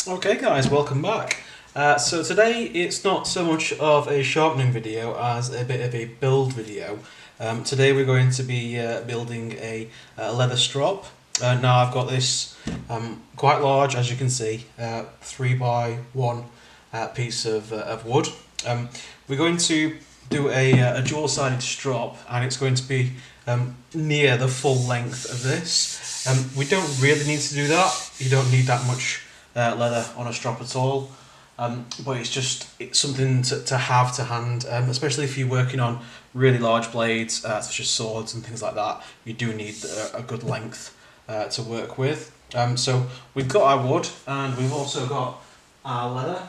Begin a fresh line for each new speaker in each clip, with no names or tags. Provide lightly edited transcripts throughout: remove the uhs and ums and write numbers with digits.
Okay guys, welcome back. So today it's not so much of a sharpening video as a bit of a build video. Today we're going to be building a leather strop. Now I've got this quite large, as you can see, 3x1 piece of wood. We're going to do a dual-sided strop, and it's going to be near the full length of this. We don't really need to do that. You don't need that much leather on a strop at all, but it's something to have to hand, especially if you're working on really large blades such as swords and things like that. You do need a good length to work with. So we've got our wood and we've also got our leather.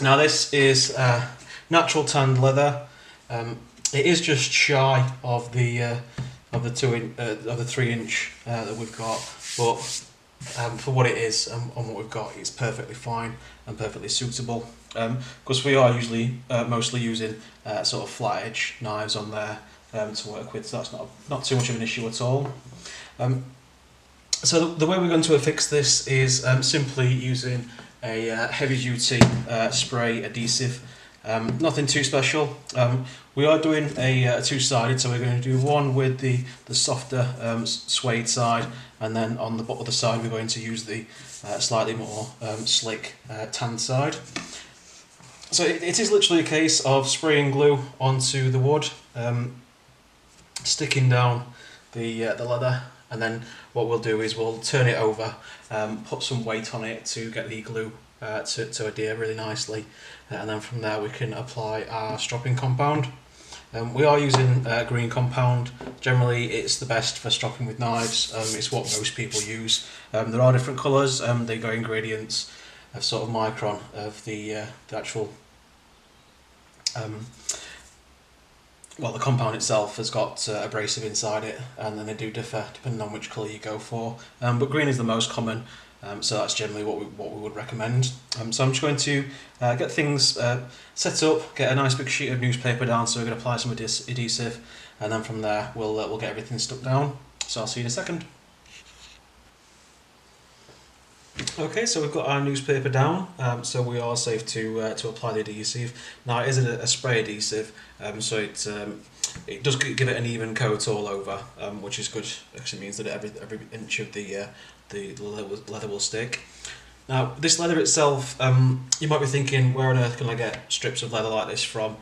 Now this is natural tanned leather. It is just shy of the 3 inch that we've got, but for what it is and what we've got, it's perfectly fine and perfectly suitable. Because we are usually mostly using sort of flat edge knives on there to work with, so that's not too much of an issue at all. So the way we're going to affix this is simply using a heavy duty spray adhesive. Nothing too special. We are doing a two-sided, so we're going to do one with the softer suede side, and then on the other side we're going to use the slightly more slick tanned side. So it is literally a case of spraying glue onto the wood, sticking down the leather, and then what we'll do is we'll turn it over, put some weight on it to get the glue to adhere really nicely, and then from there we can apply our stropping compound. We are using green compound. Generally it's the best for stropping with knives. It's what most people use. There are different colours. They go in gradients of sort of micron of the actual well, the compound itself has got abrasive inside it, and then they do differ depending on which colour you go for. But green is the most common, so that's generally what we would recommend. So I'm just going to get things set up, get a nice big sheet of newspaper down, so we're going to apply some adhesive, and then from there we'll get everything stuck down. So I'll see you in a second. Okay, so we've got our newspaper down, so we are safe to apply the adhesive. Now it is a spray adhesive, so it does give it an even coat all over, which is good because it means that every inch of the leather will stick. Now this leather itself, you might be thinking, where on earth can I get strips of leather like this from?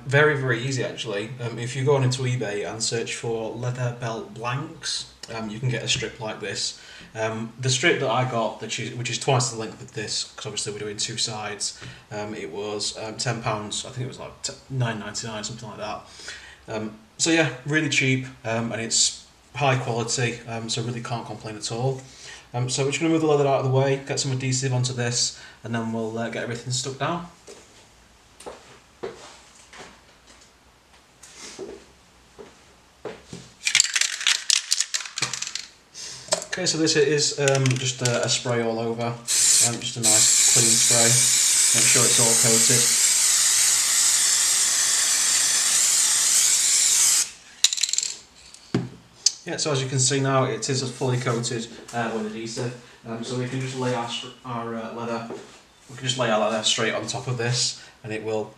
Very easy actually. If you go on into eBay and search for leather belt blanks, you can get a strip like this. The strip that I got, which is twice the length of this, because obviously we're doing two sides, it was £10. I think it was like £9.99, something like that. So yeah, really cheap, and it's high quality, so really can't complain at all. So we're just going to move the leather out of the way, get some adhesive onto this, and then we'll get everything stuck down. Okay, so this is just a spray all over, just a nice clean spray, make sure it's all coated. Yeah, so as you can see now, it is fully coated with adhesive, so we can just lay our leather, straight on top of this, and it will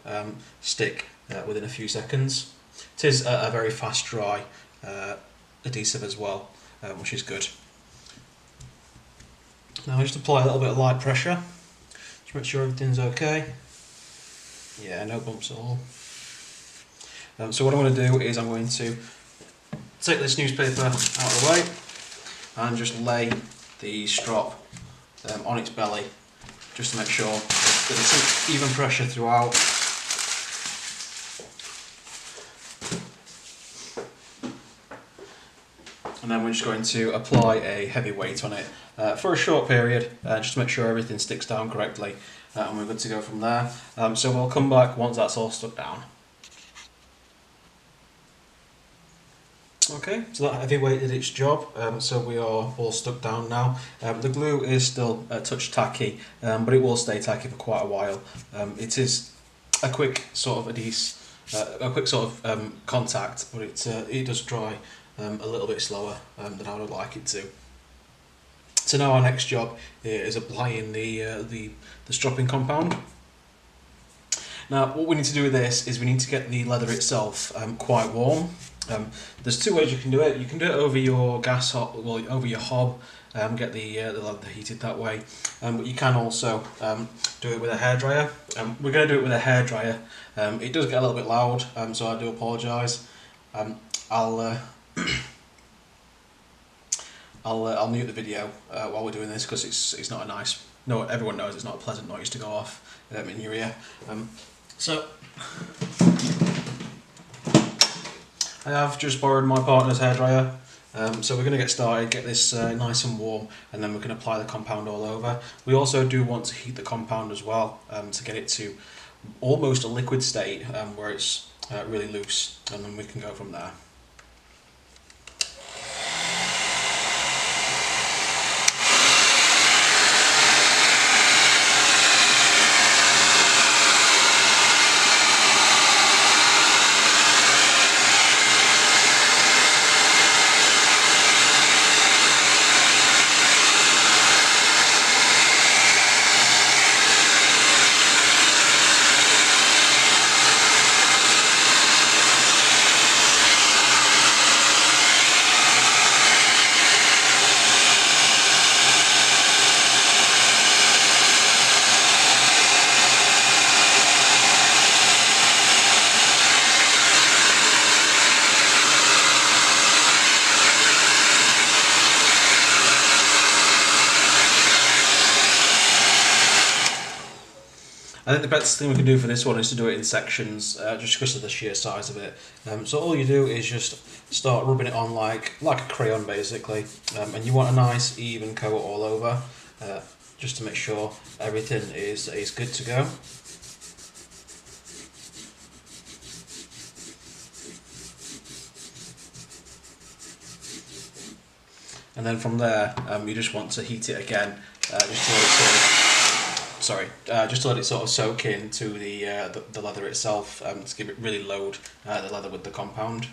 stick within a few seconds. It is a very fast dry adhesive as well, which is good. Now just apply a little bit of light pressure, just make sure everything's okay. Yeah, no bumps at all. So what I'm going to do is I'm going to take this newspaper out of the way and just lay the strop on its belly, just to make sure that it's even pressure throughout. And then we're just going to apply a heavy weight on it for a short period, just to make sure everything sticks down correctly, and we're good to go from there. So we'll come back once that's all stuck down. Okay, so that heavy weight did its job, so we are all stuck down now. The glue is still a touch tacky, but it will stay tacky for quite a while. It is a quick sort of contact, but it does dry a little bit slower than I would like it to. So now our next job is applying the stropping compound. Now what we need to do with this is we need to get the leather itself quite warm. There's two ways you can do it. You can do it over your gas hob, well, over your hob, get the leather heated that way. But you can also do it with a hairdryer. We're going to do it with a hairdryer. It does get a little bit loud, so I do apologise. I'll mute the video while we're doing this because it's not a nice. No, everyone knows it's not a pleasant noise to go off in your ear. So I have just borrowed my partner's hairdryer. So we're going to get started, get this nice and warm, and then we can apply the compound all over. We also do want to heat the compound as well to get it to almost a liquid state where it's really loose, and then we can go from there. I think the best thing we can do for this one is to do it in sections, just because of the sheer size of it. So all you do is just start rubbing it on like a crayon basically, and you want a nice even coat all over, just to make sure everything is good to go. And then from there, you just want to heat it again, just to let it sort of soak into the leather itself, to give it really load the leather with the compound.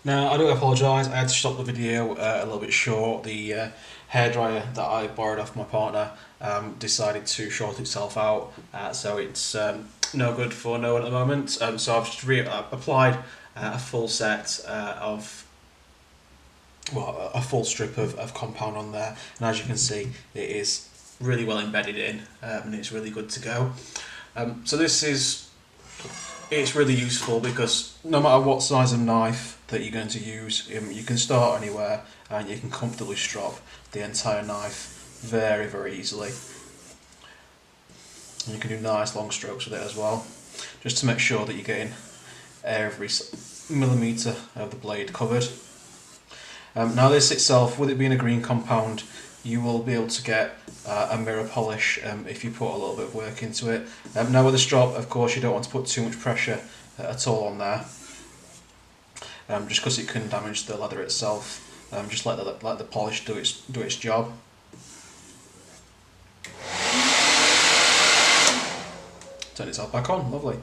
Now I do apologise, I had to stop the video a little bit short. The hairdryer that I borrowed off my partner decided to short itself out, so it's no good for no one at the moment. So I've just applied a full set of, well, a full strip of compound on there, and as you can see it is really well embedded in, and it's really good to go. So it's really useful because no matter what size of knife that you're going to use, you can start anywhere and you can comfortably strop the entire knife very, very easily. And you can do nice long strokes with it as well, just to make sure that you're getting every millimetre of the blade covered. Now this itself, with it being a green compound, you will be able to get a mirror polish if you put a little bit of work into it. Now with a strop, of course, you don't want to put too much pressure at all on there, just because it can damage the leather itself. Just let the polish do its job. Turn itself back on, lovely.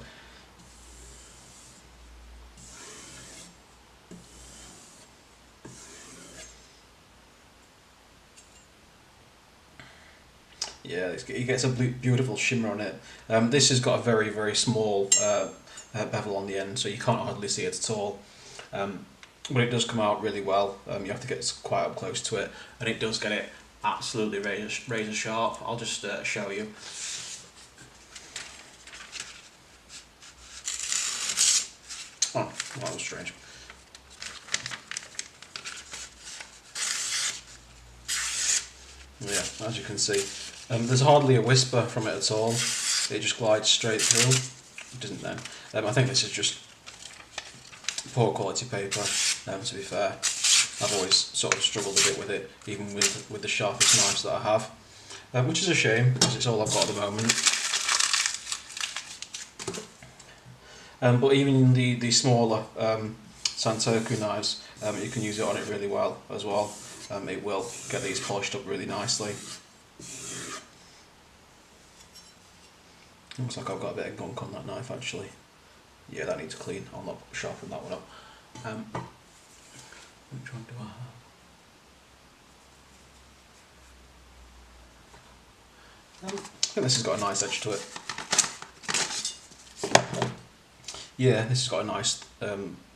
Yeah, it gets a beautiful shimmer on it. This has got a very, very small bevel on the end, so you can't hardly see it at all. But it does come out really well. You have to get quite up close to it, and it does get it absolutely razor sharp. I'll just show you. Oh, that was strange. Yeah, as you can see, there's hardly a whisper from it at all. It just glides straight through. It didn't then. I think this is just poor quality paper, to be fair. I've always sort of struggled a bit with it, even with the sharpest knives that I have, which is a shame because it's all I've got at the moment. But even the smaller Santoku knives, you can use it on it really well as well. It will get these polished up really nicely. Looks like I've got a bit of gunk on that knife actually. Yeah, that needs clean. I'll not sharpen that one up. Which one do I have? I think this has got a nice edge to it. Yeah, this has got a nice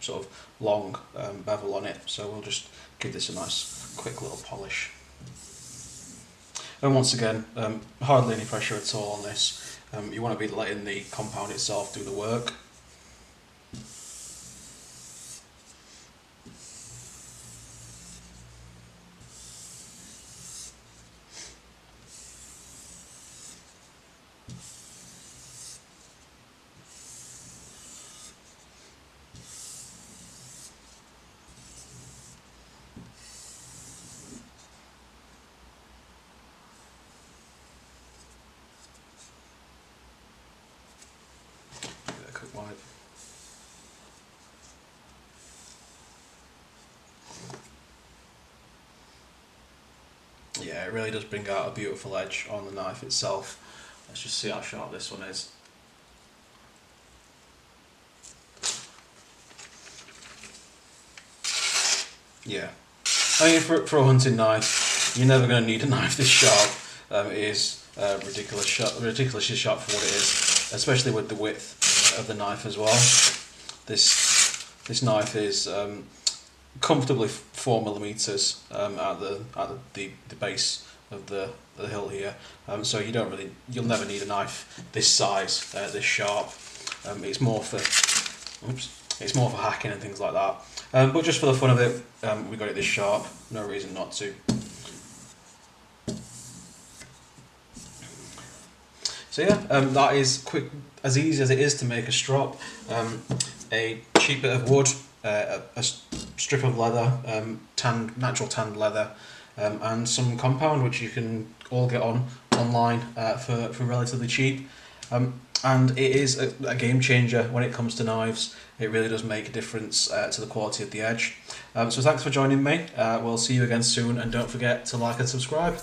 sort of long bevel on it, so we'll just give this a nice quick little polish. And once again, hardly any pressure at all on this. You want to be letting the compound itself do the work. Wipe. Yeah, it really does bring out a beautiful edge on the knife itself. Let's just see how sharp this one is. Yeah, I mean for a hunting knife, you're never going to need a knife this sharp. It is ridiculously sharp for what it is, especially with the width of the knife as well. This knife is comfortably 4mm at the base of the hilt here. So you'll never need a knife this size, this sharp. It's more for hacking and things like that. But just for the fun of it, we got it this sharp. No reason not to. So yeah, that is quick, as easy as it is to make a strop. A cheap bit of wood, a strip of leather, natural tanned leather, and some compound which you can all get online for relatively cheap. And it is a game changer when it comes to knives. It really does make a difference to the quality of the edge. So thanks for joining me. We'll see you again soon, and don't forget to like and subscribe.